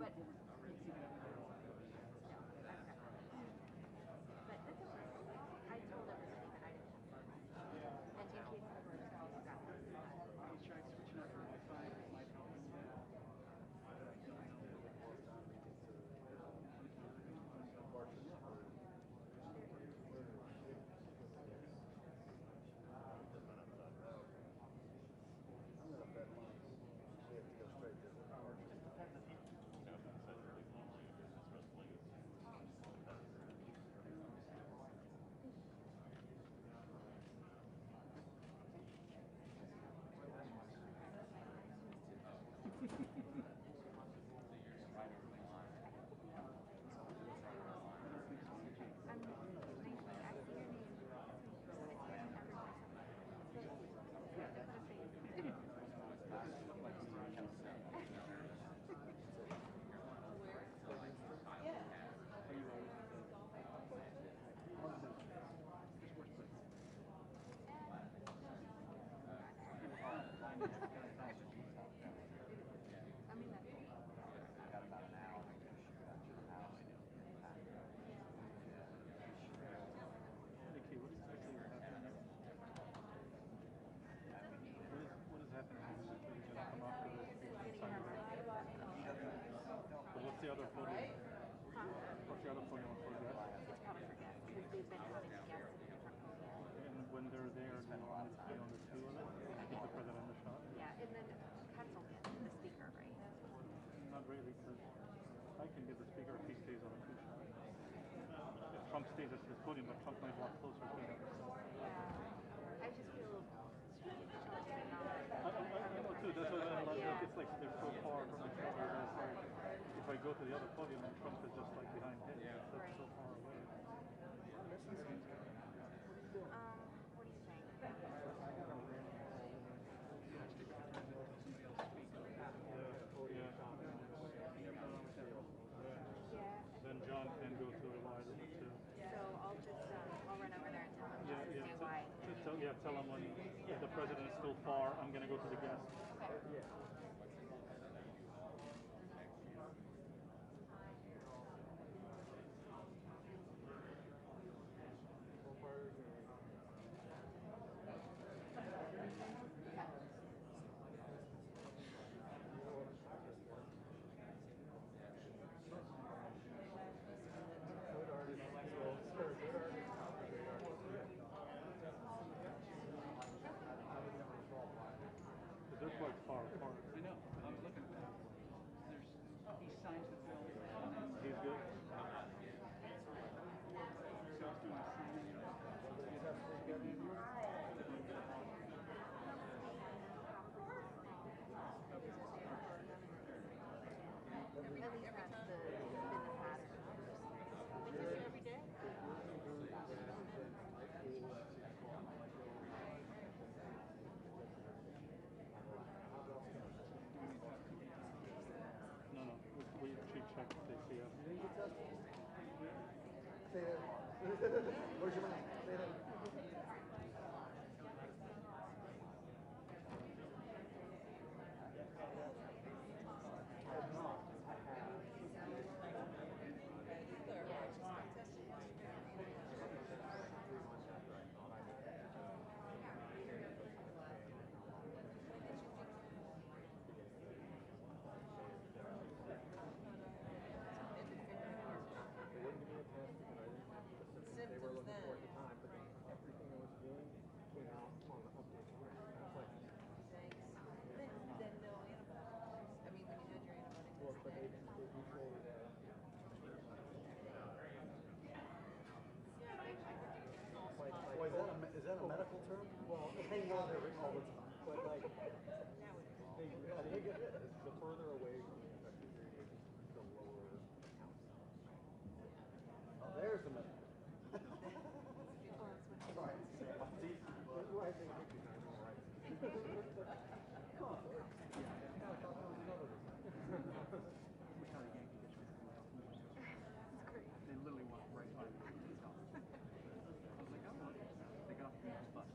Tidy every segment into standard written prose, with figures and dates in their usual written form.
But no, that's okay. But that's okay. I told everybody that I didn't have fun. And in case the worst, I also got this. Are you trying switching out your Wi-Fi? My problem with that. What's the other podium? Huh? What's the other podium for guests? It's probably for guests, because they've been having guests in different rooms. And when they're there, do you want to stay on the two of it? Give the president a shot? Yeah, and then Cutzel gets the speaker, right? Not really, because I can give the speaker if he stays on the two shot. If Trump stays at his podium, but Trump might walk closer to him. Yeah, I just feel stupid to like say no. I know too, that's what I like. Yeah. It's like they're so far from each other. It's like, if I go to the other podium and Trump is just like behind him, that's right. So far away. What do you think? Yeah. Then John can go to the wide one too. So I'll just I'll run over there and tell him just to stay wide. Tell him when if the president is still far, I'm gonna go to the guest. They're quite far apart. I know. I'm looking at that. He signs the bill. He's good. So I was doing the signing. At least that's been the pattern. Is this every day? No. We check the CF. Say that. Where's your money? Say that. They were looking for at the time, but everything I was doing came out on the update. Thanks. Then no antibiotics. I mean, when you had your antibiotics. Well, but they do say that. Is that a medical term? Well, it hangs on there all the time. But like, I think the further away from the infected area, the lower counts. Oh, there's the medical. Sorry. I think 50 times more right. Come on. Which how the Yankee gets rid It's great. They literally walk right by me. I was like, oh, they got off the bus.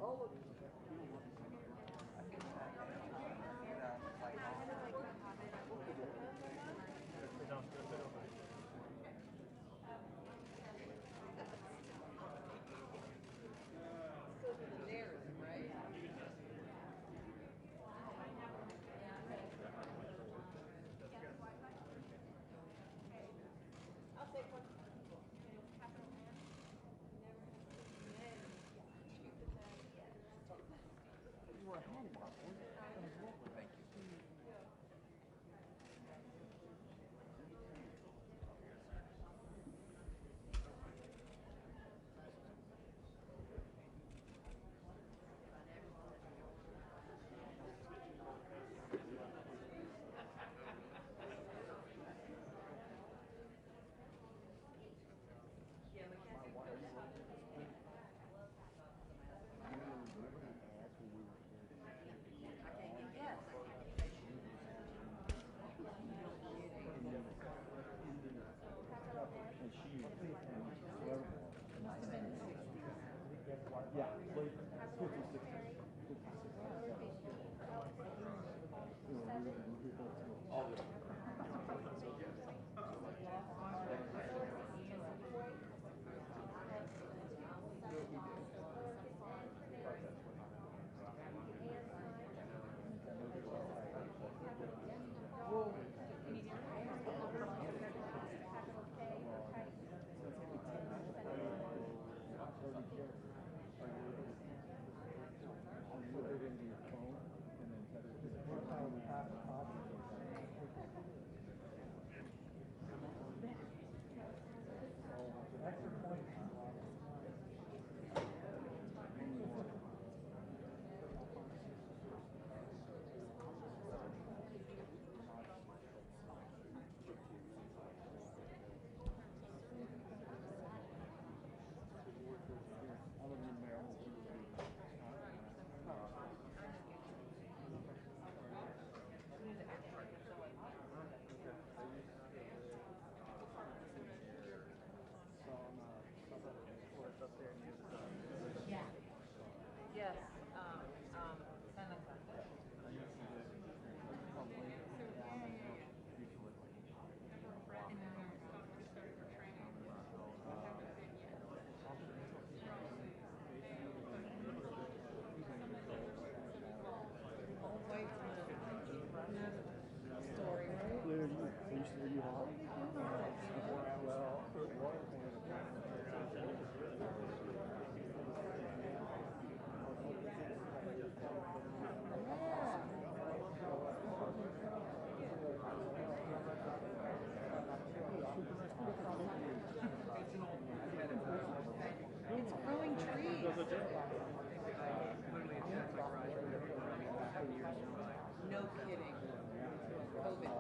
all of Narrative, right? I'll take one. yeah, like 56. Yes, Seneca. Story, right? Where you hot? Well, it was. It's growing trees. Literally, it's just like Roger, around me 10 years ago. No kidding. COVID.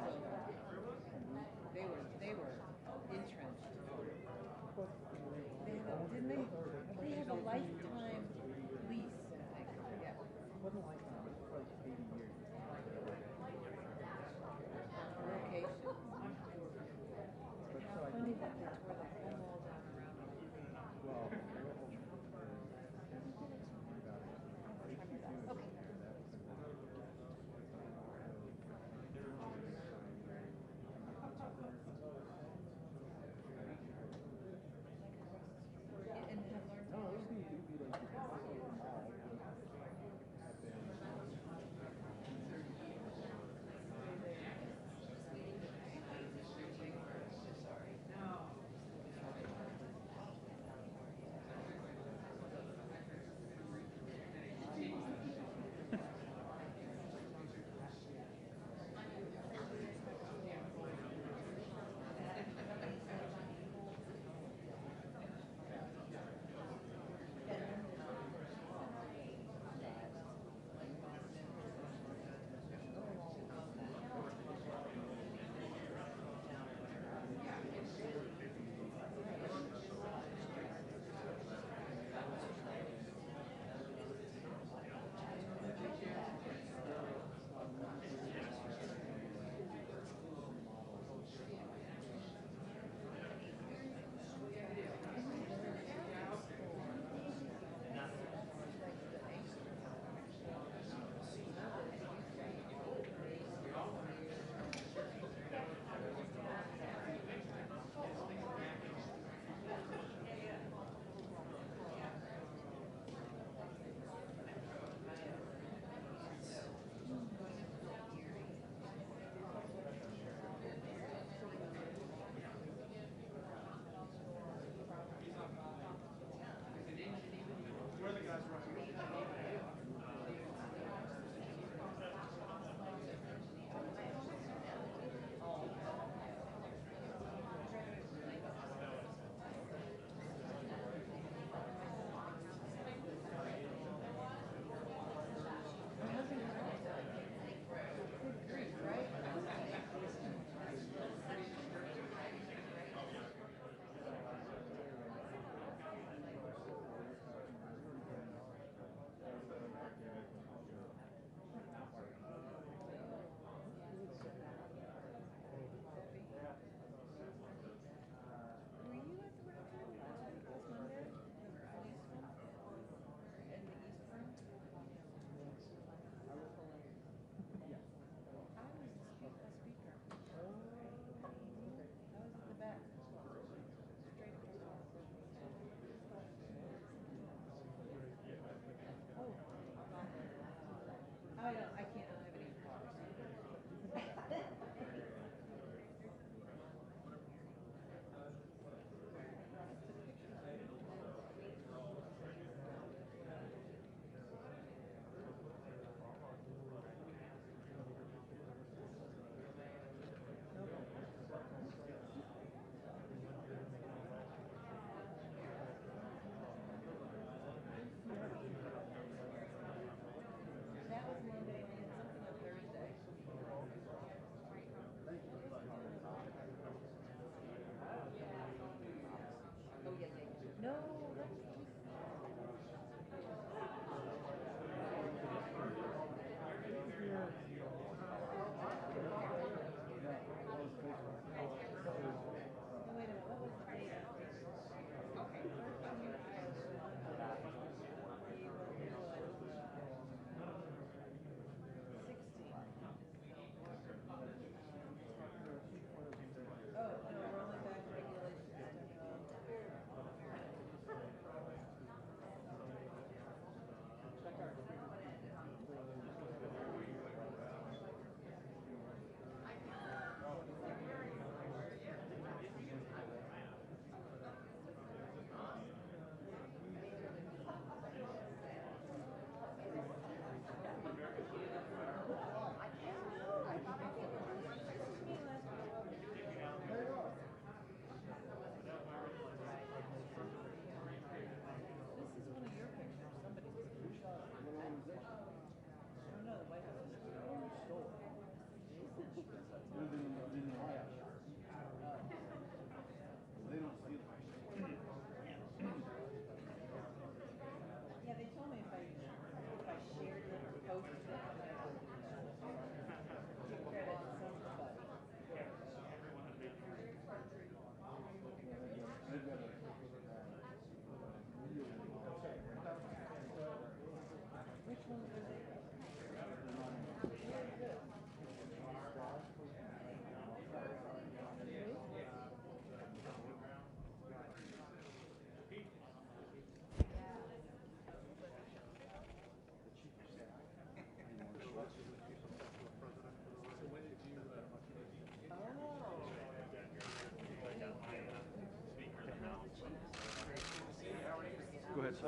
They were entrenched. Didn't they? They have a lifetime lease, I think. Yeah. Location. And how funny that they tore the whole wall down around them. Okay.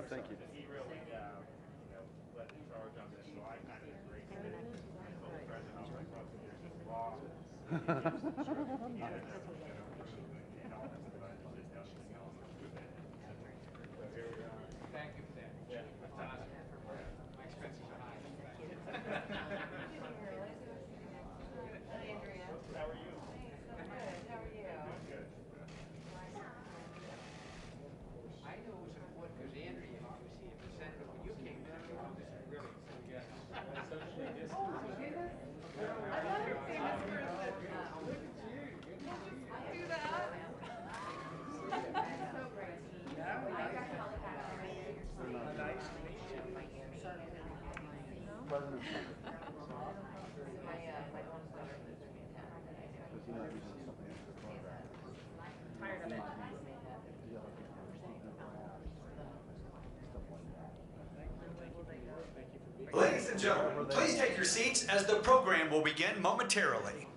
Thank you. He really, led the charge on this, so I kind of agree with it. I told the president, I was like, look, there's this law. Thank you for that. Yeah. That's awesome. My expenses are high. Hi, Andrea. How are you? Good, how are you? Good. I knew it was important because Andrea, you see, if the senator, when you came in, you know, this is really, yeah. Another famous person. Do that. So great. I got to Nice to meet you. President. my own brother lives in Manhattan. Does he not use something for the program? Tired of it. Ladies and gentlemen, please take your seats as the program will begin momentarily.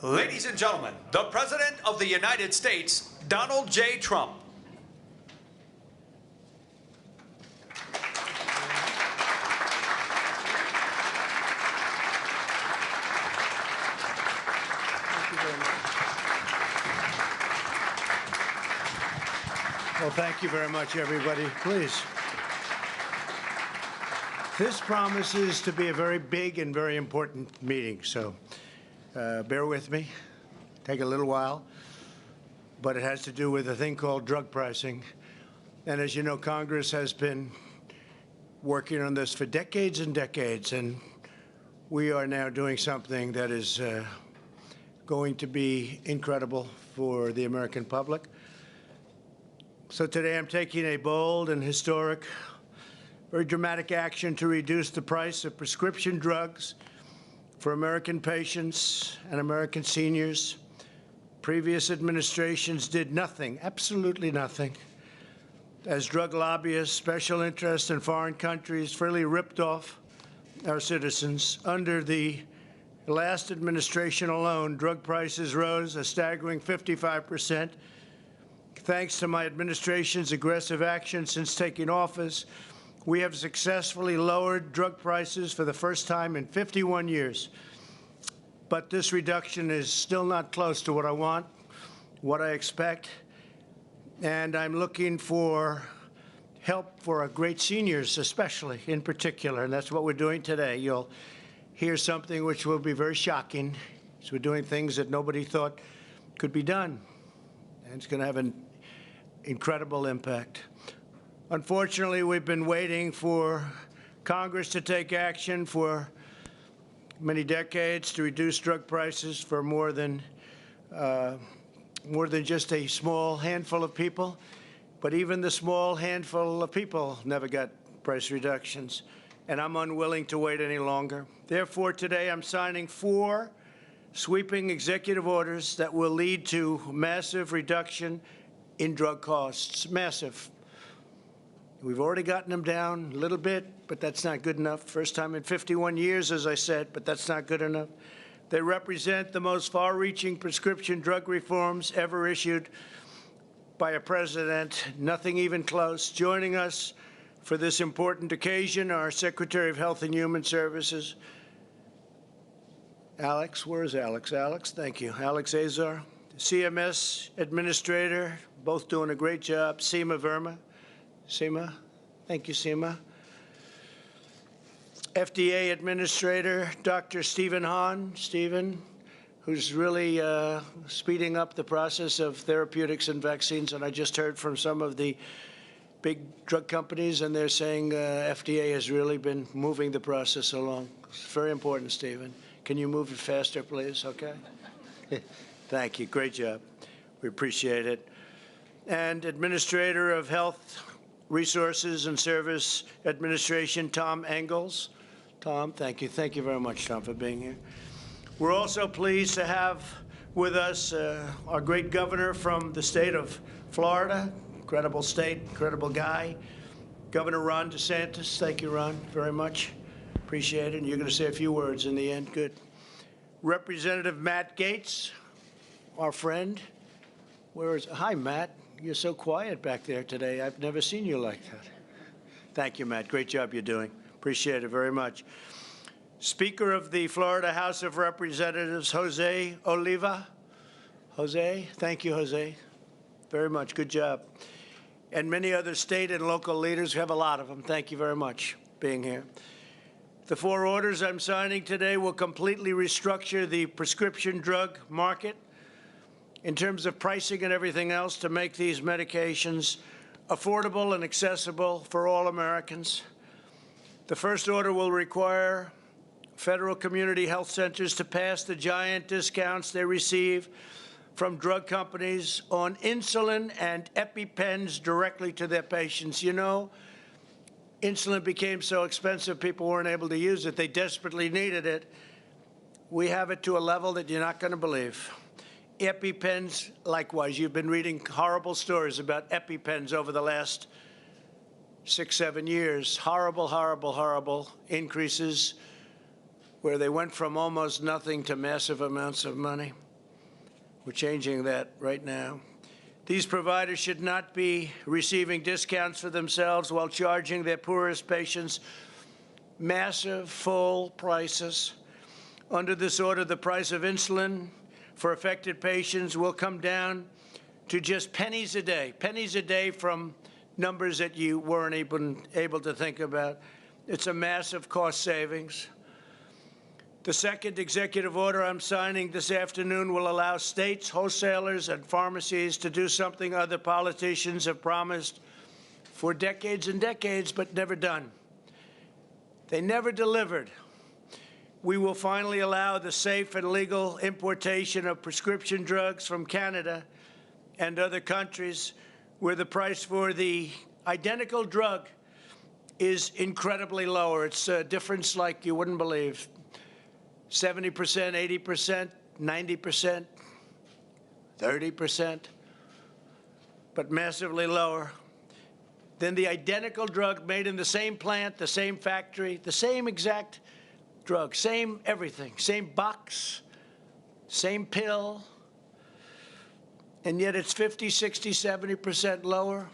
Ladies and gentlemen, the President of the United States, Donald J. Trump. Well, thank you very much, everybody. Please. This promises to be a very big and very important meeting, so bear with me. Take a little while, but it has to do with a thing called drug pricing. And as you know, Congress has been working on this for decades and decades, and we are now doing something that is going to be incredible for the American public. So today I'm taking a bold and historic, very dramatic action to reduce the price of prescription drugs for American patients and American seniors. Previous administrations did nothing, absolutely nothing, as drug lobbyists, special interests in foreign countries freely ripped off our citizens under the last administration alone, drug prices rose a staggering 55%. Thanks to my administration's aggressive action since taking office, we have successfully lowered drug prices for the first time in 51 years. But this reduction is still not close to what I want, what I expect, and I'm looking for help for our great seniors, especially in particular, and that's what we're doing today. You'll hear something which will be very shocking. So we're doing things that nobody thought could be done, and it's going to have an incredible impact. Unfortunately, we've been waiting for Congress to take action for many decades to reduce drug prices for more than just a small handful of people. But even the small handful of people never got price reductions, and I'm unwilling to wait any longer. Therefore, today I'm signing 4 sweeping executive orders that will lead to massive reduction in drug costs. Massive. We've already gotten them down a little bit, but that's not good enough. First time in 51 years, as I said, but that's not good enough. They represent the most far-reaching prescription drug reforms ever issued by a president, nothing even close. Joining us for this important occasion, our Secretary of Health and Human Services, Alex. Where is Alex? Alex, thank you. Alex Azar, CMS Administrator, both doing a great job. Seema Verma. Seema, thank you, Seema. FDA Administrator, Dr. Stephen Hahn. Stephen, who's really speeding up the process of therapeutics and vaccines. And I just heard from some of the big drug companies, and they're saying FDA has really been moving the process along. It's very important, Stephen. Can you move it faster, please? Okay. Thank you. Great job. We appreciate it. And Administrator of Health Resources and Service Administration, Tom Engels. Tom, thank you. Thank you very much, Tom, for being here. We're also pleased to have with us our great governor from the state of Florida. Incredible state, incredible guy. Governor Ron DeSantis. Thank you, Ron, very much. Appreciate it. And you're going to say a few words in the end. Good. Representative Matt Gaetz, our friend. Where is? Hi, Matt. You're so quiet back there today. I've never seen you like that. Thank you, Matt. Great job you're doing. Appreciate it very much. Speaker of the Florida House of Representatives, Jose Oliva. Jose, thank you, Jose, very much. Good job. And many other state and local leaders. We have a lot of them. Thank you very much for being here. The 4 orders I'm signing today will completely restructure the prescription drug market in terms of pricing and everything else to make these medications affordable and accessible for all Americans. The first order will require federal community health centers to pass the giant discounts they receive from drug companies on insulin and EpiPens directly to their patients. You know, insulin became so expensive people weren't able to use it. They desperately needed it. We have it to a level that you're not going to believe. EpiPens, likewise. You've been reading horrible stories about EpiPens over the last 6, 7 years. Horrible, horrible, horrible increases where they went from almost nothing to massive amounts of money. We're changing that right now. These providers should not be receiving discounts for themselves while charging their poorest patients massive full prices. Under this order, the price of insulin for affected patients will come down to just pennies a day from numbers that you weren't even able to think about. It's a massive cost savings. The second executive order I'm signing this afternoon will allow states, wholesalers, and pharmacies to do something other politicians have promised for decades and decades, but never done. They never delivered. We will finally allow the safe and legal importation of prescription drugs from Canada and other countries where the price for the identical drug is incredibly lower. It's a difference like you wouldn't believe. 70%, 80%, 90%, 30%, but massively lower than the identical drug made in the same plant, the same factory, the same exact drug, same everything, same box, same pill, and yet it's 50, 60, 70% lower.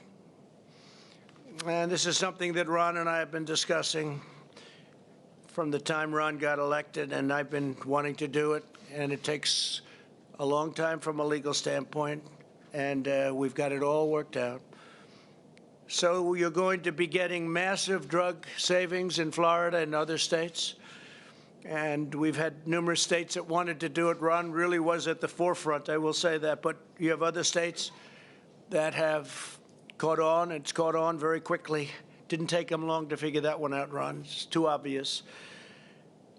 And this is something that Ron and I have been discussing from the time Ron got elected, and I've been wanting to do it, and it takes a long time from a legal standpoint, and we've got it all worked out. So you're going to be getting massive drug savings in Florida and other states, and we've had numerous states that wanted to do it. Ron really was at the forefront, I will say that, but you have other states that have caught on. It's caught on very quickly. Didn't take them long to figure that one out, Ron. It's too obvious.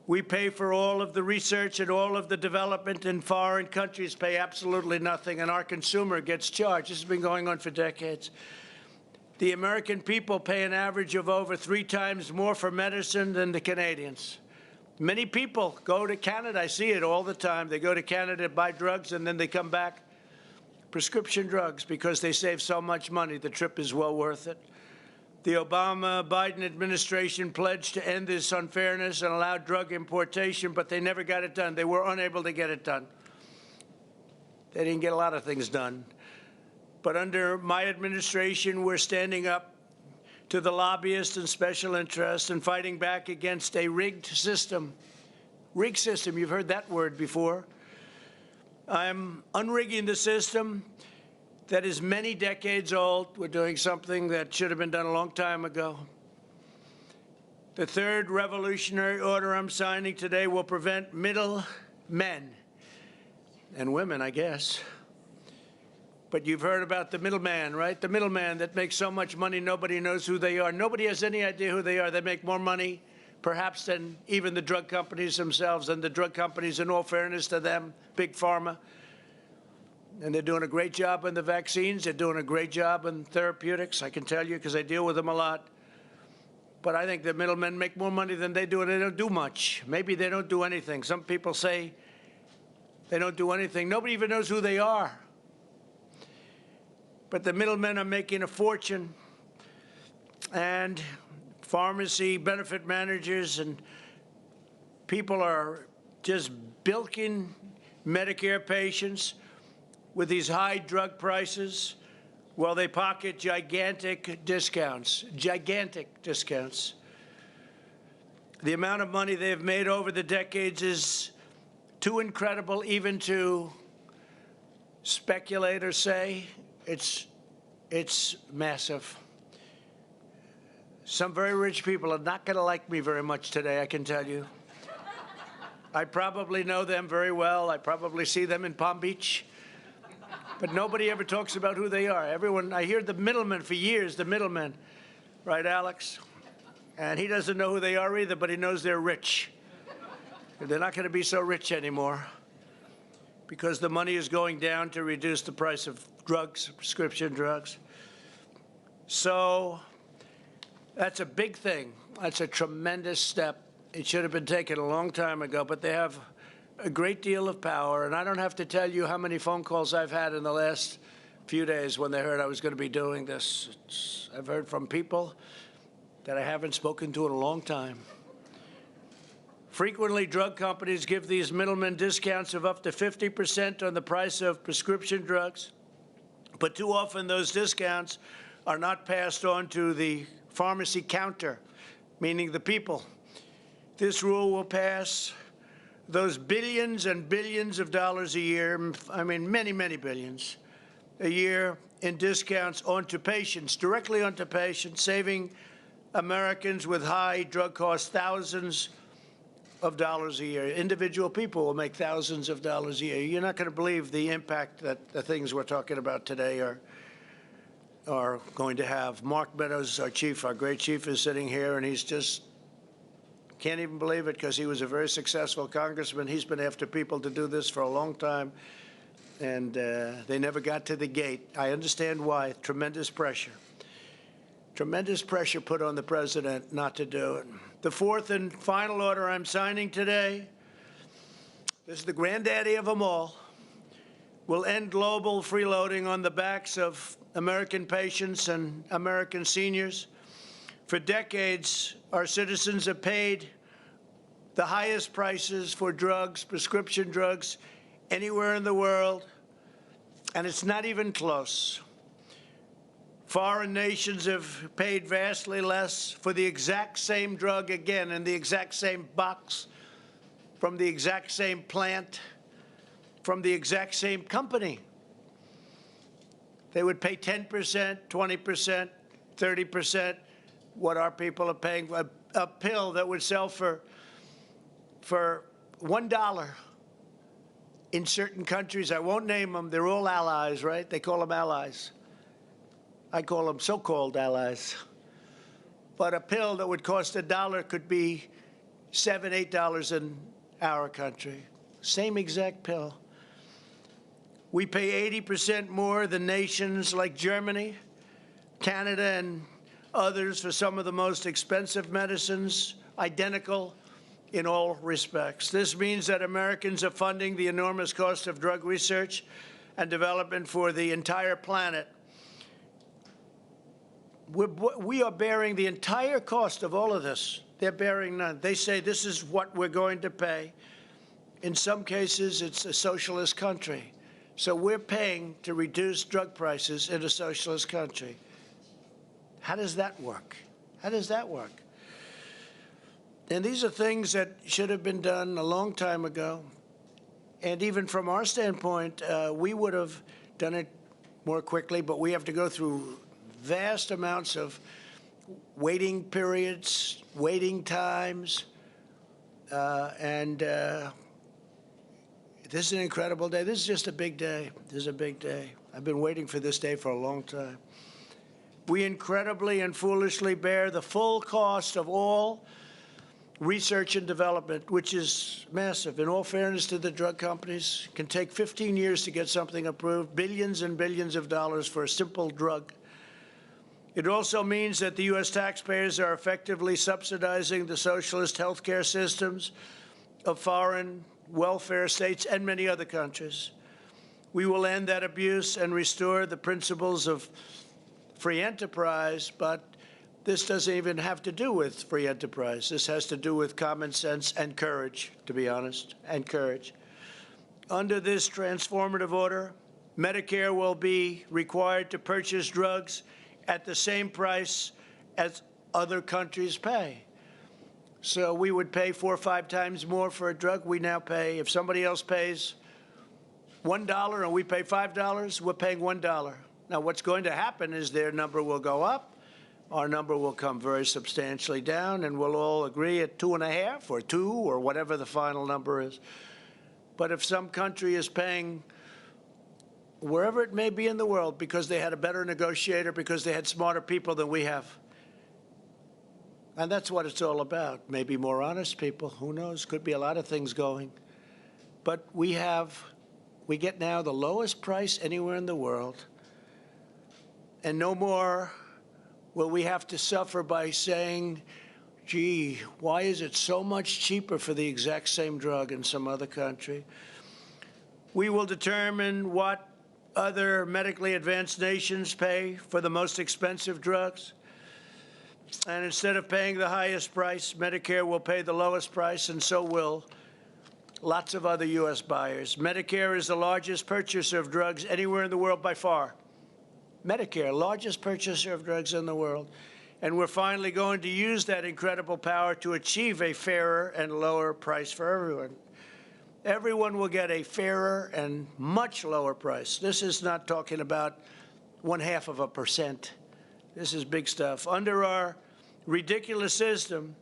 We pay for all of the research and all of the development, and foreign countries pay absolutely nothing, and our consumer gets charged. This has been going on for decades. The American people pay an average of over 3 times more for medicine than the Canadians. Many people go to Canada. I see it all the time. They go to Canada to buy drugs, and then they come back, prescription drugs, because they save so much money. The trip is well worth it. The Obama-Biden administration pledged to end this unfairness and allow drug importation, but they never got it done. They were unable to get it done. They didn't get a lot of things done. But under my administration, we're standing up to the lobbyists and special interests and fighting back against a rigged system. Rigged system, you've heard that word before. I'm unrigging the system that is many decades old. We're doing something that should have been done a long time ago. The third revolutionary order I'm signing today will prevent middle men and women, I guess. But you've heard about the middleman, right? The middleman that makes so much money nobody knows who they are. Nobody has any idea who they are. They make more money, perhaps, than even the drug companies themselves. And the drug companies, in all fairness to them, Big Pharma, and they're doing a great job in the vaccines. They're doing a great job in therapeutics, I can tell you, because I deal with them a lot. But I think the middlemen make more money than they do, and they don't do much. Maybe they don't do anything. Some people say they don't do anything. Nobody even knows who they are. But the middlemen are making a fortune, and pharmacy benefit managers and people are just bilking Medicare patients with these high drug prices while they pocket gigantic discounts, gigantic discounts. The amount of money they've made over the decades is too incredible even to speculate or say. It's massive. Some very rich people are not going to like me very much today, I can tell you. I probably know them very well. I probably see them in Palm Beach. But nobody ever talks about who they are. Everyone, I hear the middlemen for years, the middlemen. Right, Alex? And he doesn't know who they are either, but he knows they're rich. They're not going to be so rich anymore because the money is going down to reduce the price of drugs, prescription drugs. So that's a big thing. That's a tremendous step. It should have been taken a long time ago, but they have a great deal of power. And I don't have to tell you how many phone calls I've had in the last few days when they heard I was going to be doing this. I've heard from people that I haven't spoken to in a long time. Frequently, drug companies give these middlemen discounts of up to 50% on the price of prescription drugs. But too often, those discounts are not passed on to the pharmacy counter, meaning the people. This rule will pass those billions and billions of dollars a year, I mean, many, many billions a year in discounts onto patients, directly onto patients, saving Americans with high drug costs thousands of dollars a year. Individual people will make thousands of dollars a year. You're not going to believe the impact that the things we're talking about today are going to have. Mark Meadows, our chief, our great chief, is sitting here, and he's just can't even believe it because he was a very successful congressman. He's been after people to do this for a long time, and they never got to the gate. I understand why. Tremendous pressure. Tremendous pressure put on the president not to do it. The fourth and final order I'm signing today, this is the granddaddy of them all, will end global freeloading on the backs of American patients and American seniors. For decades, our citizens have paid the highest prices for drugs, prescription drugs, anywhere in the world, and it's not even close. Foreign nations have paid vastly less for the exact same drug, again, in the exact same box, from the exact same plant, from the exact same company. They would pay 10%, 20%, 30% what our people are paying. A pill that would sell for $1 in certain countries. I won't name them. They're all allies, right? They call them allies. I call them so-called allies. But a pill that would cost $1 could be $7, $8 in our country. Same exact pill. We pay 80% more than nations like Germany, Canada, and others for some of the most expensive medicines, identical in all respects. This means that Americans are funding the enormous cost of drug research and development for the entire planet. We are bearing the entire cost of all of this. They're bearing none. They say this is what we're going to pay. In some cases, it's a socialist country. So we're paying to reduce drug prices in a socialist country. How does that work? How does that work? And these are things that should have been done a long time ago. And even from our standpoint, we would have done it more quickly, but we have to go through vast amounts of waiting periods, waiting times, and this is an incredible day. This is just a big day. This is a big day. I've been waiting for this day for a long time. We incredibly and foolishly bear the full cost of all research and development, which is massive. In all fairness to the drug companies, it can take 15 years to get something approved, billions and billions of dollars for a simple drug. It also means that the U.S. taxpayers are effectively subsidizing the socialist healthcare systems of foreign welfare states and many other countries. We will end that abuse and restore the principles of free enterprise, but this doesn't even have to do with free enterprise. This has to do with common sense and courage, to be honest, and courage. Under this transformative order, Medicare will be required to purchase drugs at the same price as other countries pay. So we would pay 4 or 5 times more for a drug. We now pay, if somebody else pays $1 and we pay $5, we're paying $1. Now, what's going to happen is their number will go up, our number will come very substantially down, and we'll all agree at 2.5 or 2 or whatever the final number is. But if some country is paying wherever it may be in the world because they had a better negotiator, because they had smarter people than we have, and that's what it's all about. Maybe more honest people, who knows? Could be a lot of things going. But we get now the lowest price anywhere in the world, and no more will we have to suffer by saying, gee, why is it so much cheaper for the exact same drug in some other country? We will determine what other medically advanced nations pay for the most expensive drugs. And instead of paying the highest price, Medicare will pay the lowest price, and so will lots of other U.S. buyers. Medicare is the largest purchaser of drugs anywhere in the world by far. Medicare, largest purchaser of drugs in the world. And we're finally going to use that incredible power to achieve a fairer and lower price for everyone. Everyone will get a fairer and much lower price. This is not talking about 0.5%. This is big stuff. Under our ridiculous system,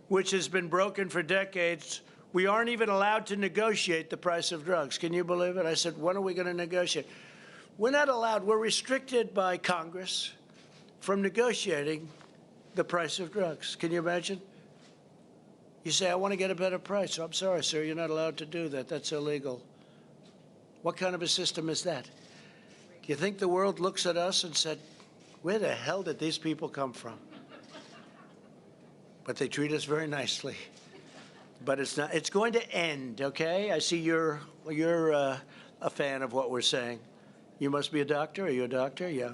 which has been broken for decades, we aren't even allowed to negotiate the price of drugs. Can you believe it? I said, when are we going to negotiate? We're not allowed. We're restricted by Congress from negotiating the price of drugs. Can you imagine? You say, I want to get a better price. I'm sorry, sir, you're not allowed to do that. That's illegal. What kind of a system is that? Do you think the world looks at us and said, where the hell did these people come from? But they treat us very nicely. But it's not. It's going to end, okay? I see you're a fan of what we're saying. You must be a doctor. Are you a doctor? Yeah.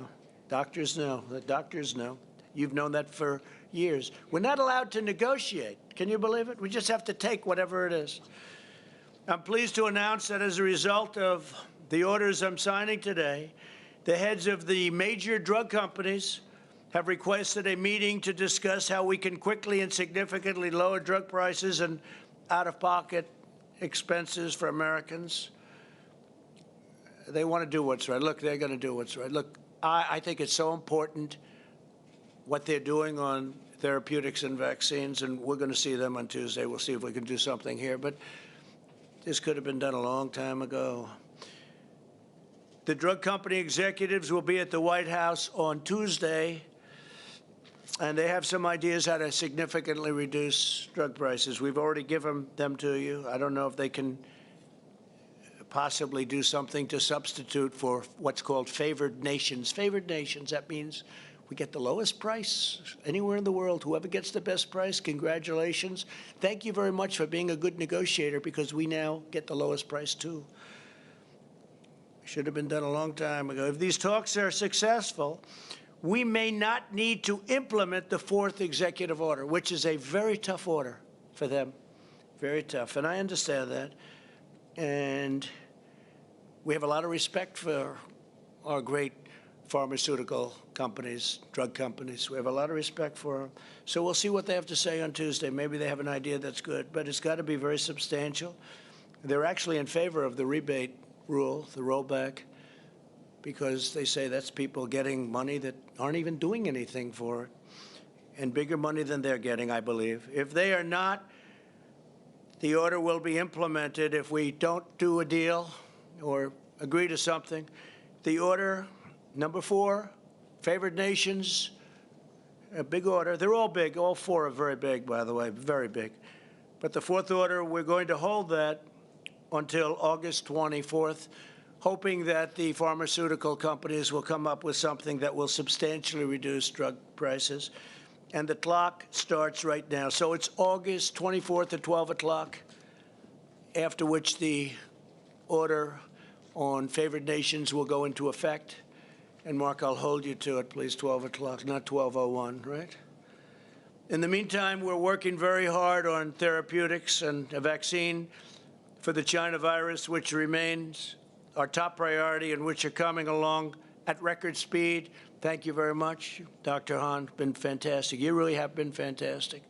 Doctors know. The doctors know. You've known that for years. We're not allowed to negotiate. Can you believe it? We just have to take whatever it is. I'm pleased to announce that as a result of the orders I'm signing today, the heads of the major drug companies have requested a meeting to discuss how we can quickly and significantly lower drug prices and out-of-pocket expenses for Americans. They want to do what's right. Look, they're going to do what's right. Look, I think it's so important what they're doing on therapeutics and vaccines, and we're going to see them on Tuesday. We'll see if we can do something here. But this could have been done a long time ago. The drug company executives will be at the White House on Tuesday, and they have some ideas how to significantly reduce drug prices. We've already given them to you. I don't know if they can possibly do something to substitute for what's called favored nations. Favored nations, that means we get the lowest price anywhere in the world. Whoever gets the best price, congratulations. Thank you very much for being a good negotiator, because we now get the lowest price too. Should have been done a long time ago. If these talks are successful, we may not need to implement the fourth executive order, which is a very tough order for them. Very tough. And I understand that. And we have a lot of respect for our great pharmaceutical companies, drug companies. We have a lot of respect for them. So we'll see what they have to say on Tuesday. Maybe they have an idea that's good, but it's got to be very substantial. They're actually in favor of the rebate rule, the rollback, because they say that's people getting money that aren't even doing anything for it, and bigger money than they're getting, I believe. If they are not, the order will be implemented. If we don't do a deal or agree to something, the order, number 4, favored nations, a big order. They're all big. All 4 are very big, by the way, very big. But the 4th order, we're going to hold that until August 24th, hoping that the pharmaceutical companies will come up with something that will substantially reduce drug prices. And the clock starts right now. So it's August 24th at 12 o'clock, after which the order on favored nations will go into effect. And Mark, I'll hold you to it, please, 12 o'clock, not 12:01, right? In the meantime, we're working very hard on therapeutics and a vaccine for the China virus, which remains our top priority and which are coming along at record speed. Thank you very much, Dr. Hahn. Been fantastic. You really have been fantastic.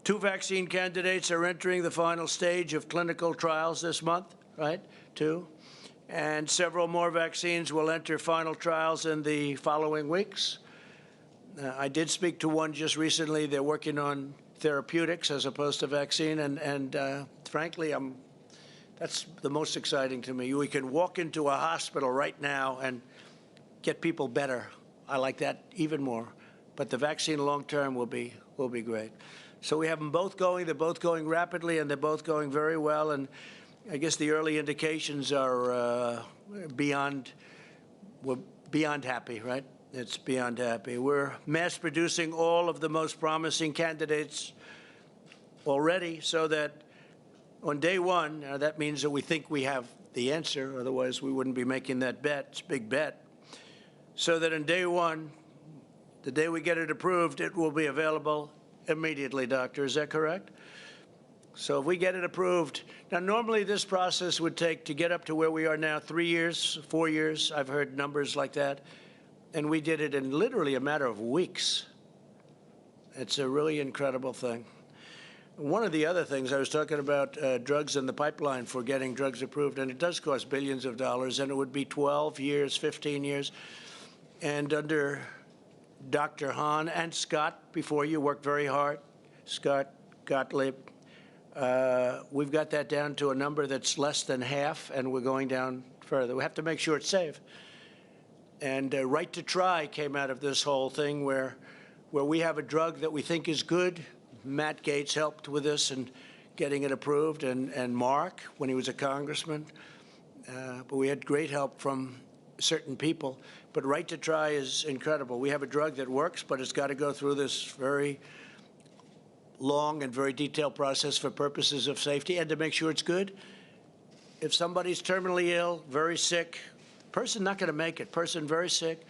2 vaccine candidates are entering the final stage of clinical trials this month, right? 2. And several more vaccines will enter final trials in the following weeks. I did speak to one just recently. They're working on therapeutics as opposed to vaccine, and frankly, that's the most exciting to me. We can walk into a hospital right now and get people better. I like that even more. But the vaccine long-term will be great. So we have them both going. They're both going rapidly, and they're both going very well. And I guess the early indications are we're beyond happy, right? It's beyond happy. We're mass producing all of the most promising candidates already, so that on day 1, that means that we think we have the answer. Otherwise, we wouldn't be making that bet. It's a big bet. So that on day 1, the day we get it approved, it will be available immediately, doctor. Is that correct? So if we get it approved, now normally this process would take to get up to where we are now 3 years, 4 years. I've heard numbers like that. And we did it in literally a matter of weeks. It's a really incredible thing. One of the other things, I was talking about drugs in the pipeline for getting drugs approved, and it does cost billions of dollars, and it would be 12 years, 15 years. And under Dr. Hahn and Scott, before you, worked very hard, Scott Gottlieb, we've got that down to a number that's less than half, and we're going down further. We have to make sure it's safe. And right to try came out of this whole thing, where we have a drug that we think is good. Matt Gaetz helped with this and getting it approved, and Mark, when he was a congressman. But we had great help from certain people. But right to try is incredible. We have a drug that works, but it's got to go through this very long and very detailed process for purposes of safety and to make sure it's good. If somebody's terminally ill, very sick, person not going to make it, person very sick,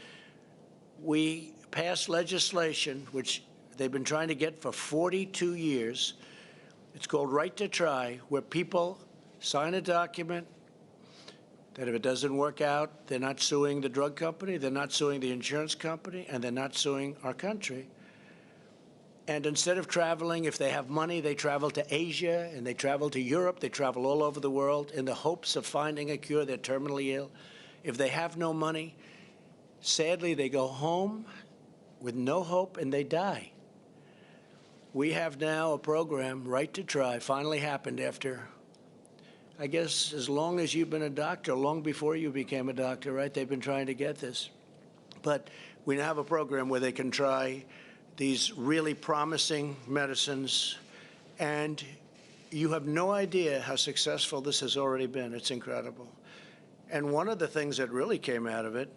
we pass legislation, which they've been trying to get for 42 years. It's called Right to Try, where people sign a document that if it doesn't work out, they're not suing the drug company, they're not suing the insurance company, and they're not suing our country. And instead of traveling, if they have money, they travel to Asia, and they travel to Europe, they travel all over the world in the hopes of finding a cure. They're terminally ill. If they have no money, sadly, they go home with no hope and they die. We have now a program, Right to Try, finally happened after, I guess, as long as you've been a doctor, long before you became a doctor, right? They've been trying to get this. But we now have a program where they can try these really promising medicines, and you have no idea how successful this has already been. It's incredible. And one of the things that really came out of it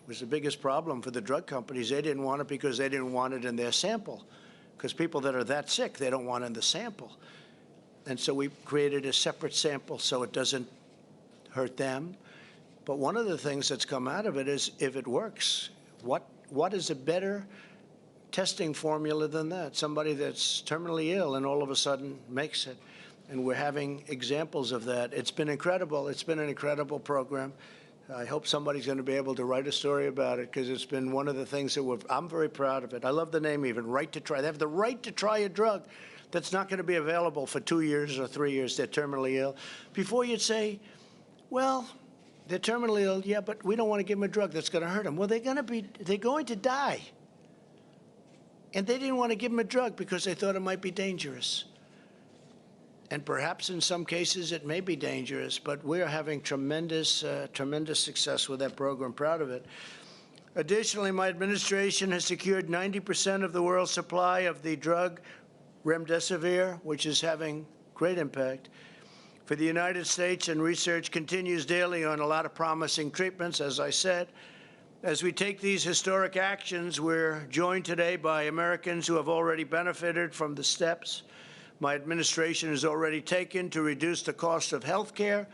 was the biggest problem for the drug companies. They didn't want it because they didn't want it in their sample, because people that are that sick, they don't want it in the sample. And so we created a separate sample so it doesn't hurt them. But one of the things that's come out of it is, if it works, what is a better testing formula than that? Somebody that's terminally ill and all of a sudden makes it. And we're having examples of that. It's been incredible. It's been an incredible program. I hope somebody's going to be able to write a story about it, because it's been one of the things that I'm very proud of it. I love the name even, Right to Try. They have the right to try a drug that's not going to be available for 2 years or 3 years. They're terminally ill. Before you'd say, well, they're terminally ill, yeah, but we don't want to give them a drug that's going to hurt them. Well, they're going to die. And they didn't want to give them a drug because they thought it might be dangerous. And perhaps in some cases it may be dangerous, but we're having tremendous success with that program. Proud of it. Additionally, my administration has secured 90% of the world's supply of the drug remdesivir, which is having great impact for the United States, and research continues daily on a lot of promising treatments, as I said. As we take these historic actions, we're joined today by Americans who have already benefited from the steps my administration has already taken to reduce the cost of health care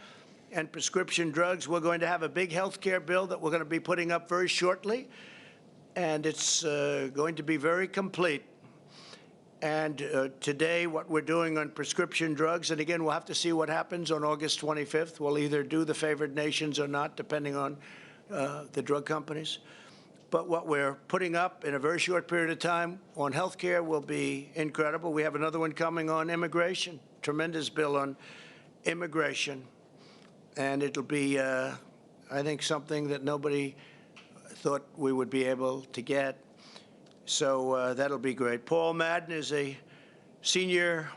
and prescription drugs. We're going to have a big health care bill that we're going to be putting up very shortly, and it's going to be very complete. And today, what we're doing on prescription drugs, and again, we'll have to see what happens on August 25th. We'll either do the favored nations or not, depending on the drug companies. But what we're putting up in a very short period of time on health care will be incredible. We have another one coming on immigration, tremendous bill on immigration. And it'll be, I think, something that nobody thought we would be able to get. So that'll be great. Paul Madden is a senior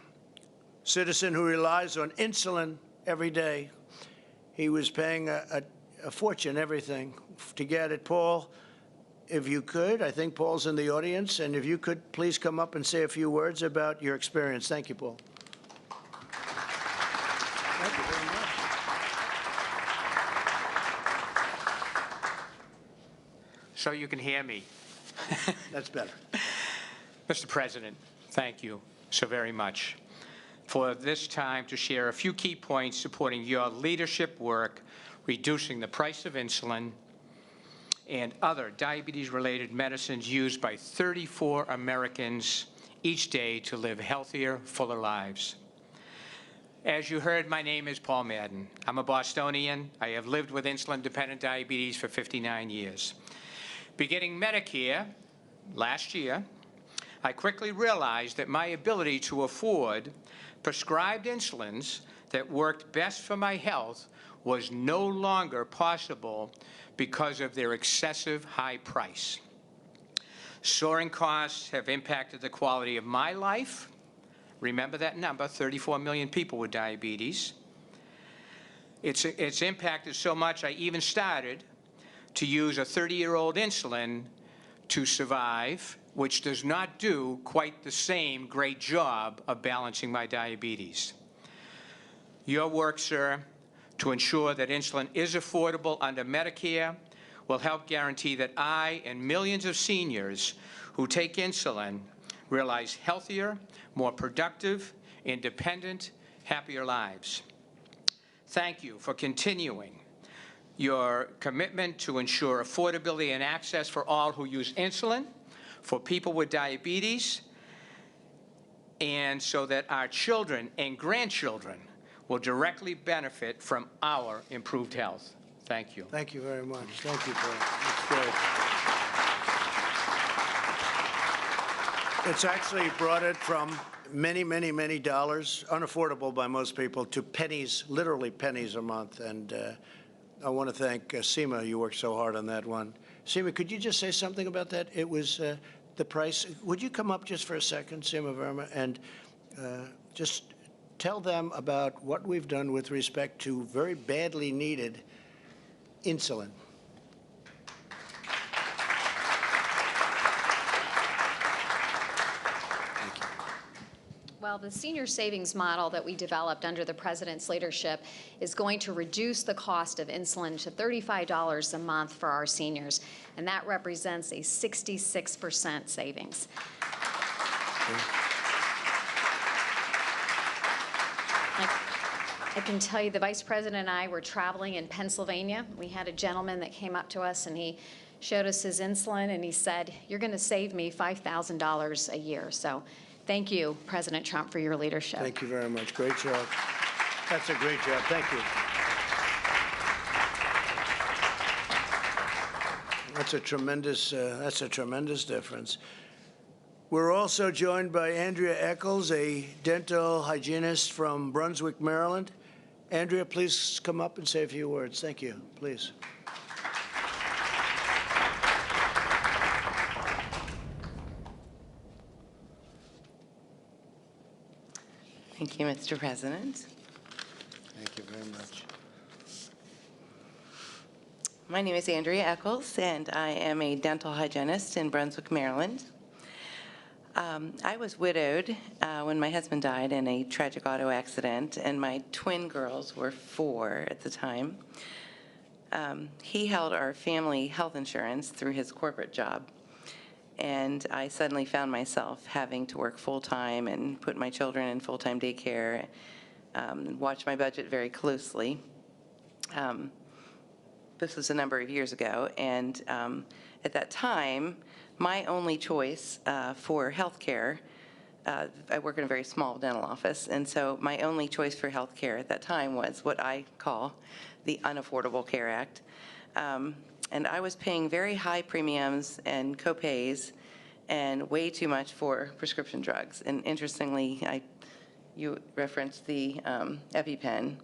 citizen who relies on insulin every day. He was paying a fortune, everything, to get it. Paul, if you could, I think Paul's in the audience, and if you could please come up and say a few words about your experience. Thank you, Paul. Thank you very much. So you can hear me. That's better. Mr. President, thank you so very much for this time to share a few key points supporting your leadership work, reducing the price of insulin and other diabetes-related medicines used by 34 Americans each day to live healthier, fuller lives. As you heard, my name is Paul Madden. I'm a Bostonian. I have lived with insulin-dependent diabetes for 59 years. Beginning Medicare last year, I quickly realized that my ability to afford prescribed insulins that worked best for my health was no longer possible because of their excessive high price. Soaring costs have impacted the quality of my life. Remember that number, 34 million people with diabetes. It's impacted so much I even started to use a 30-year-old insulin to survive, which does not do quite the same great job of balancing my diabetes. Your work, sir, to ensure that insulin is affordable under Medicare will help guarantee that I and millions of seniors who take insulin realize healthier, more productive, independent, happier lives. Thank you for continuing your commitment to ensure affordability and access for all who use insulin, for people with diabetes, and so that our children and grandchildren will directly benefit from our improved health. Thank you. Thank you very much. Thank you, Paul. That's great. It's actually brought it from many, many, many dollars, unaffordable by most people, to pennies, literally pennies a month. And I want to thank Seema. You worked so hard on that one. Seema, could you just say something about that? It was the price. Would you come up just for a second, Seema Verma, and just tell them about what we've done with respect to very badly needed insulin. Well, the senior savings model that we developed under the President's leadership is going to reduce the cost of insulin to $35 a month for our seniors, and that represents a 66% savings. I can tell you the Vice President and I were traveling in Pennsylvania. We had a gentleman that came up to us and he showed us his insulin and he said, "You're going to save me $5,000 a year." So thank you, President Trump, for your leadership. Thank you very much. Great job. That's a great job. Thank you. That's a tremendous difference. We're also joined by Andrea Eccles, a dental hygienist from Brunswick, Maryland. Andrea, please come up and say a few words. Thank you. Please. Thank you, Mr. President. Thank you very much. My name is Andrea Eccles, and I am a dental hygienist in Brunswick, Maryland. I was widowed when my husband died in a tragic auto accident, and my twin girls were 4 at the time. He held our family health insurance through his corporate job, and I suddenly found myself having to work full-time and put my children in full-time daycare, watch my budget very closely. This was a number of years ago, and at that time, my only choice for health care, I work in a very small dental office, and so my only choice for health care at that time was what I call the Unaffordable Care Act. And I was paying very high premiums and co-pays and way too much for prescription drugs. And interestingly, you referenced the EpiPen,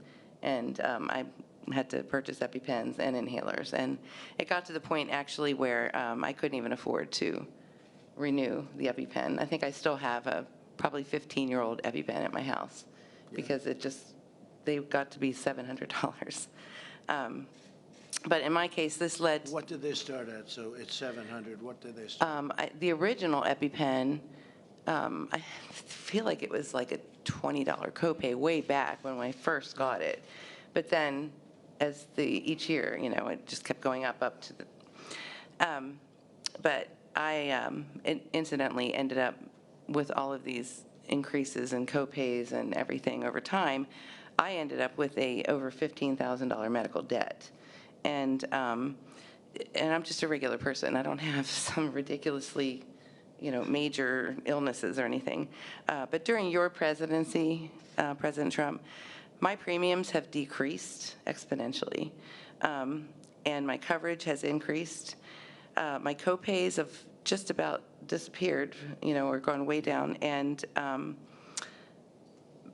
and I had to purchase EpiPens and inhalers. And it got to the point actually where I couldn't even afford to renew the EpiPen. I think I still have a probably 15-year-old EpiPen at my house because they got to be $700. But in my case, this led... What did they start at? So it's $700. What did they start the original EpiPen, I feel like it was like a $20 copay way back when I first got it. But then as each year, it just kept going up to the... but I incidentally ended up with all of these increases in copays and everything over time. I ended up with over $15,000 medical debt. And I'm just a regular person. I don't have some ridiculously, major illnesses or anything. But during your presidency, President Trump, my premiums have decreased exponentially, and my coverage has increased. My copays have just about disappeared, or gone way down. And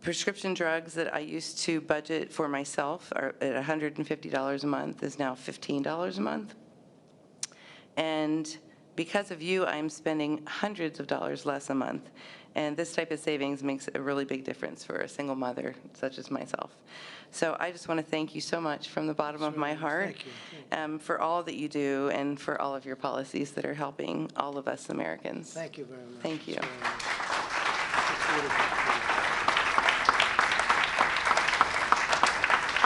prescription drugs that I used to budget for myself are at $150 a month is now $15 a month. And because of you, I'm spending hundreds of dollars less a month. And this type of savings makes a really big difference for a single mother such as myself. So I just want to thank you so much from the bottom of my heart for all that you do and for all of your policies that are helping all of us Americans. Thank you very much. Thank you.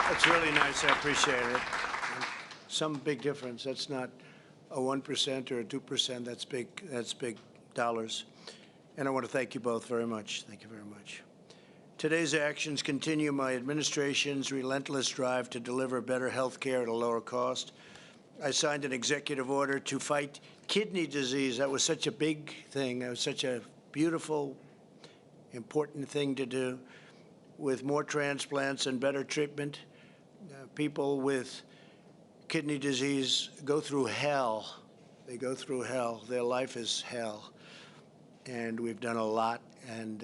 That's really nice. I appreciate it. Some big difference. That's not a 1% or a 2%. That's big. That's big dollars. And I want to thank you both very much. Thank you very much. Today's actions continue my administration's relentless drive to deliver better health care at a lower cost. I signed an executive order to fight kidney disease. That was such a big thing. That was such a beautiful important thing to do. With more transplants and better treatment, people with kidney disease go through hell. They go through hell. Their life is hell. And we've done a lot, and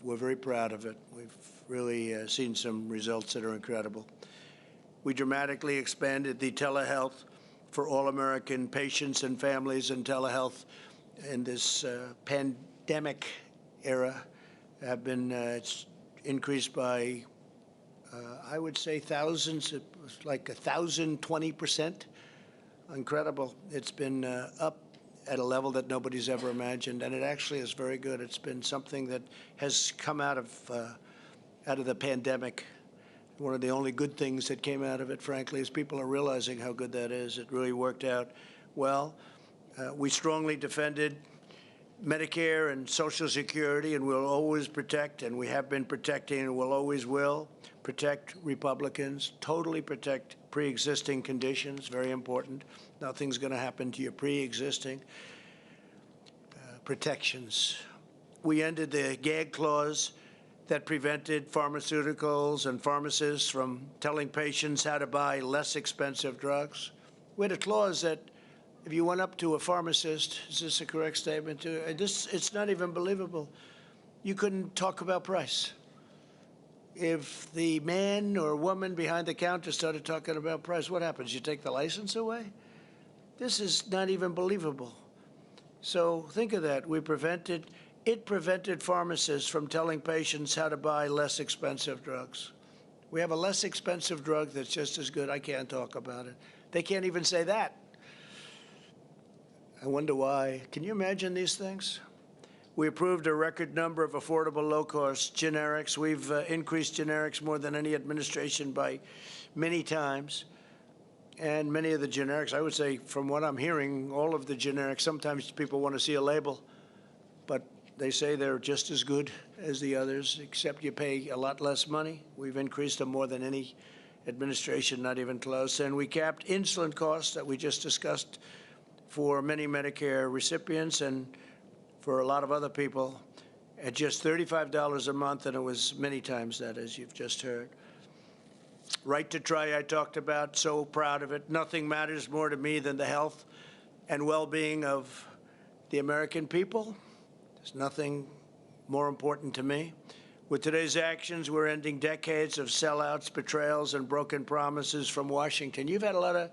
we're very proud of it. We've really seen some results that are incredible. We dramatically expanded the telehealth for all American patients and families, and telehealth in this pandemic era have been it's increased by, I would say, thousands. It was like 1,020%. Incredible. It's been up at a level that nobody's ever imagined, and it actually is very good. It's been something that has come out of the pandemic. One of the only good things that came out of it, frankly, is people are realizing how good that is. It really worked out well. We strongly defended Medicare and Social Security, and we'll always protect, and we have been protecting, and we'll always will protect Republicans, totally protect pre-existing conditions, very important. Nothing's going to happen to your pre-existing protections. We ended the gag clause that prevented pharmaceuticals and pharmacists from telling patients how to buy less expensive drugs. We had a clause that if you went up to a pharmacist, is this a correct statement? It's not even believable. You couldn't talk about price. If the man or woman behind the counter started talking about price, what happens? You take the license away? This is not even believable. So think of that. It prevented pharmacists from telling patients how to buy less expensive drugs. We have a less expensive drug that's just as good. I can't talk about it. They can't even say that. I wonder why. Can you imagine these things? We approved a record number of affordable, low-cost generics. We've increased generics more than any administration by many times. And many of the generics, I would say, from what I'm hearing, all of the generics, sometimes people want to see a label, but they say they're just as good as the others, except you pay a lot less money. We've increased them more than any administration, not even close. And we capped insulin costs that we just discussed for many Medicare recipients and for a lot of other people at just $35 a month, and it was many times that, as you've just heard. Right to try, I talked about, so proud of it. Nothing matters more to me than the health and well-being of the American people. There's nothing more important to me. With today's actions, we're ending decades of sellouts, betrayals, and broken promises from Washington. You've had a lot of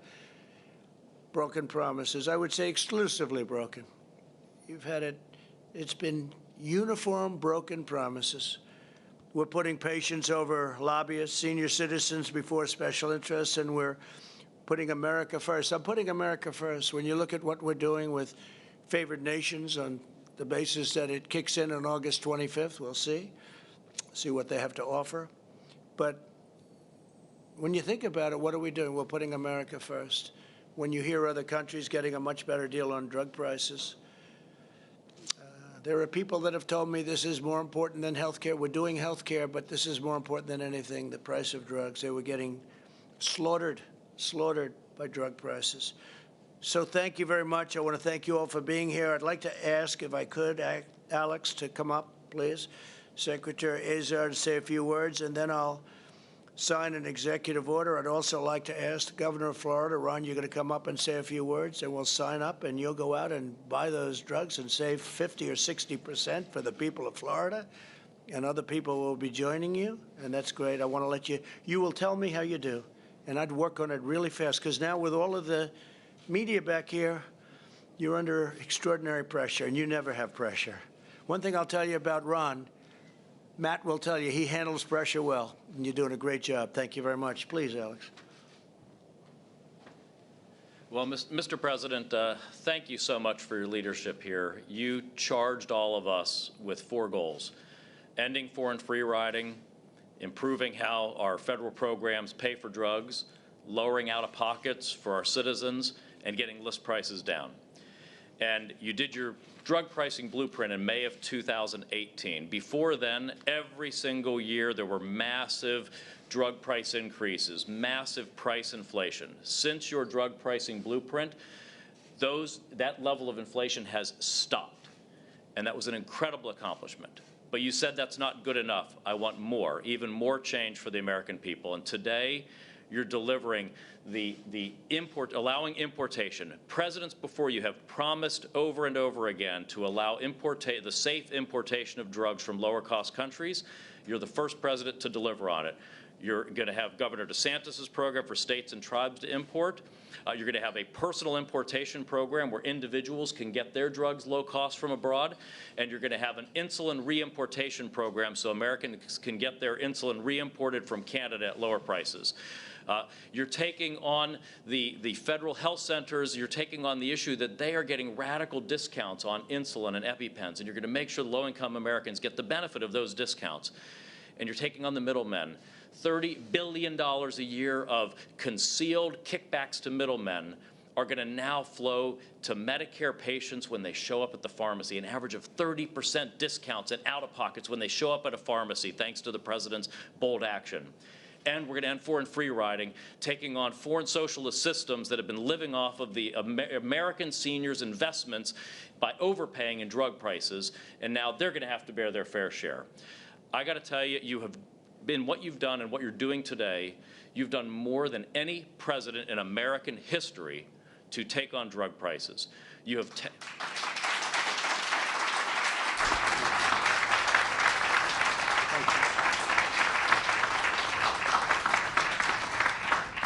broken promises. I would say exclusively broken. You've had it. It's been uniform broken promises. We're putting patients over lobbyists, senior citizens before special interests, and we're putting America first. I'm putting America first. When you look at what we're doing with favored nations on the basis that it kicks in on August 25th, we'll see what they have to offer. But when you think about it, what are we doing? We're putting America first. When you hear other countries getting a much better deal on drug prices, there are people that have told me this is more important than health care. We're doing health care, but this is more important than anything, the price of drugs. They were getting slaughtered by drug prices. So thank you very much. I want to thank you all for being here. I'd like to ask, if I could, Alex, to come up, please. Secretary Azar to say a few words, and then I'll sign an executive order. I'd also like to ask the governor of Florida, Ron, you're going to come up and say a few words, and we'll sign up, and you'll go out and buy those drugs and save 50 or 60% for the people of Florida, and other people will be joining you, and that's great. I want to let you will tell me how you do, and I'd work on it really fast, because now with all of the media back here, you're under extraordinary pressure, and you never have pressure. One thing I'll tell you about Ron, Matt will tell you he handles pressure well, and you're doing a great job. Thank you very much. Please, Alex. Well, Mr. President, thank you so much for your leadership here. You charged all of us with 4 goals: ending foreign free riding, improving how our federal programs pay for drugs, lowering out-of-pockets for our citizens, and getting list prices down. And you did your drug pricing blueprint in May of 2018. Before then, every single year there were massive drug price increases, massive price inflation. Since your drug pricing blueprint, that level of inflation has stopped. And that was an incredible accomplishment. But you said that's not good enough. I want more, even more change for the American people. And today, you're delivering allowing importation. Presidents before you have promised over and over again to allow the safe importation of drugs from lower-cost countries. You're the first president to deliver on it. You're going to have Governor DeSantis's program for states and tribes to import. You're going to have a personal importation program where individuals can get their drugs low cost from abroad. And you're going to have an insulin reimportation program so Americans can get their insulin reimported from Canada at lower prices. You're taking on the federal health centers. You're taking on the issue that they are getting radical discounts on insulin and EpiPens, and you're going to make sure low-income Americans get the benefit of those discounts. And you're taking on the middlemen. $30 billion a year of concealed kickbacks to middlemen are going to now flow to Medicare patients when they show up at the pharmacy, an average of 30% discounts and out-of-pockets when they show up at a pharmacy, thanks to the president's bold action. And we're going to end foreign free riding, taking on foreign socialist systems that have been living off of the American seniors' investments by overpaying in drug prices, and now they're going to have to bear their fair share. I got to tell you, you have been what you've done and what you're doing today, you've done more than any president in American history to take on drug prices. You have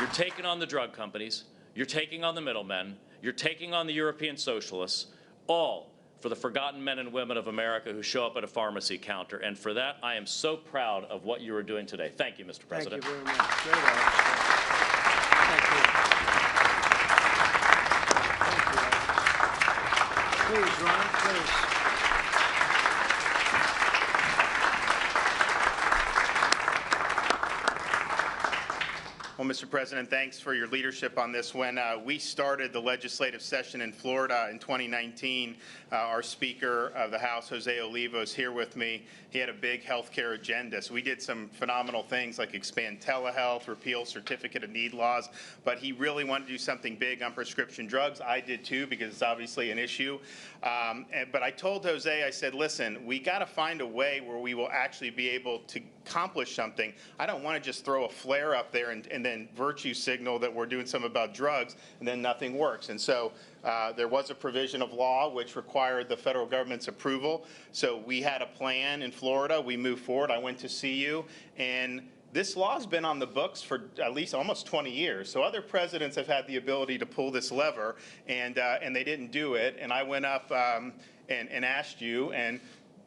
You're taking on the drug companies, you're taking on the middlemen, you're taking on the European socialists, all for the forgotten men and women of America who show up at a pharmacy counter. And for that, I am so proud of what you are doing today. Thank you, Mr. President. Thank you very much. Great, Alex. Thank you. Please, Ron, please. Well, Mr. President, thanks for your leadership on this. When we started the legislative session in Florida in 2019, our Speaker of the House, Jose Olivo, is here with me. He had a big health care agenda. So we did some phenomenal things like expand telehealth, repeal certificate of need laws, but he really wanted to do something big on prescription drugs. I did too, because it's obviously an issue. But I told Jose, I said, listen, we got to find a way where we will actually be able to accomplish something. I don't want to just throw a flare up there and then virtue signal that we're doing something about drugs and then nothing works. And so there was a provision of law which required the federal government's approval. So we had a plan in Florida. We moved forward. I went to see you, and this law's been on the books for at least almost 20 years. So other presidents have had the ability to pull this lever, and they didn't do it. And I went up and asked you, and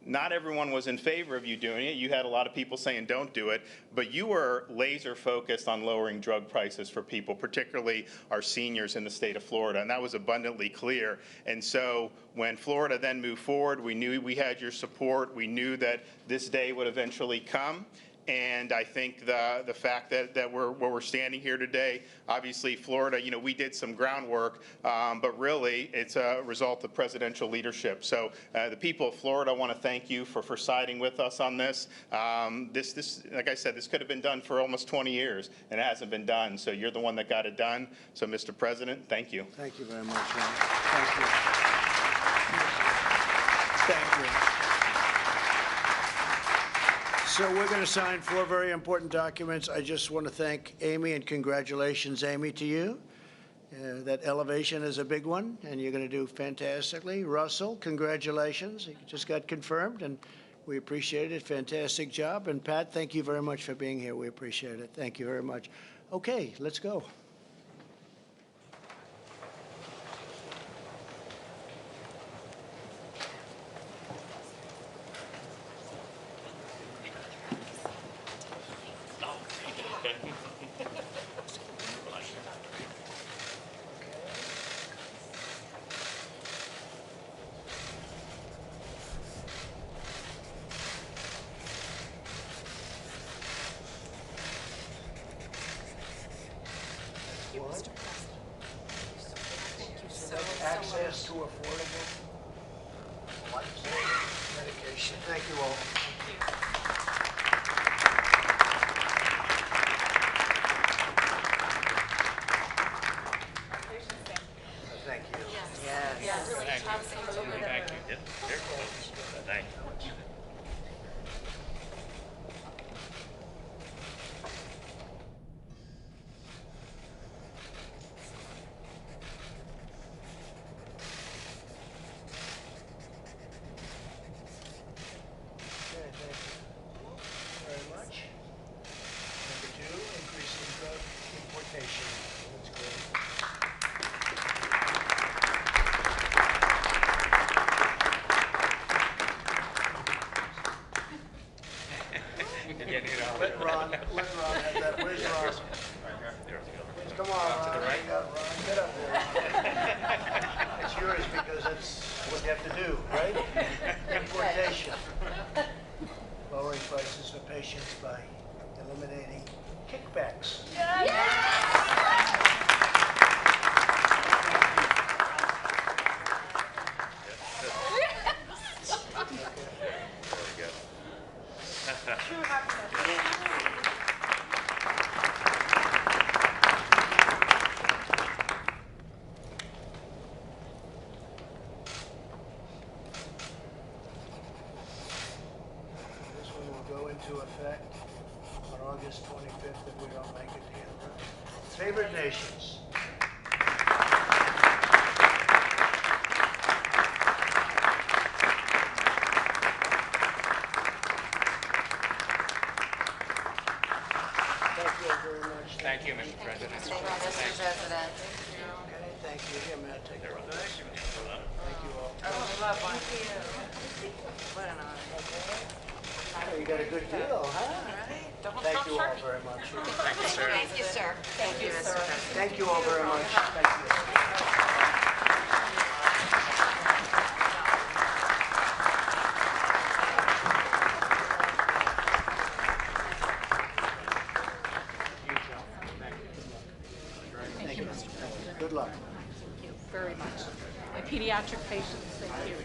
not everyone was in favor of you doing it. You had a lot of people saying don't do it, but you were laser focused on lowering drug prices for people, particularly our seniors in the state of Florida, and that was abundantly clear. And so when Florida then moved forward, we knew we had your support. We knew that this day would eventually come. And I think the fact that we're standing here today, obviously Florida, you know, we did some groundwork, but really it's a result of presidential leadership. So the people of Florida want to thank you for siding with us on this. This, like I said, this could have been done for almost 20 years, and it hasn't been done. So you're the one that got it done. So, Mr. President, thank you. Thank you very much, Ron. Thank you. Thank you. So we're going to sign 4 very important documents. I just want to thank Amy, and congratulations, Amy, to you. That elevation is a big one, and you're going to do fantastically. Russell, congratulations. You just got confirmed, and we appreciate it. Fantastic job. And Pat, thank you very much for being here. We appreciate it. Thank you very much. Okay, let's go. Access to affordable life-saving medication. Thank you all. Thank you. Thank you. Thank you. It's yours because it's what you have to do, right? Importation. Lowering prices for patients by eliminating kickbacks. This one will go into effect on August 25th if we don't make it here. Favorite nations. Thank you all very much. Thank you, Mr. President. Mr. President. Okay, thank you. Here, Matt, take it. Thank you all. Thank you. What an honor. Oh, you got a good deal, huh? Thank you all very much. Thank you, sir. Thank you, sir. Thank you, Mr. President. Thank you all very much. Thank you. Thank you, Mr. President. Good luck. Thank you very much. My pediatric patients, thank you.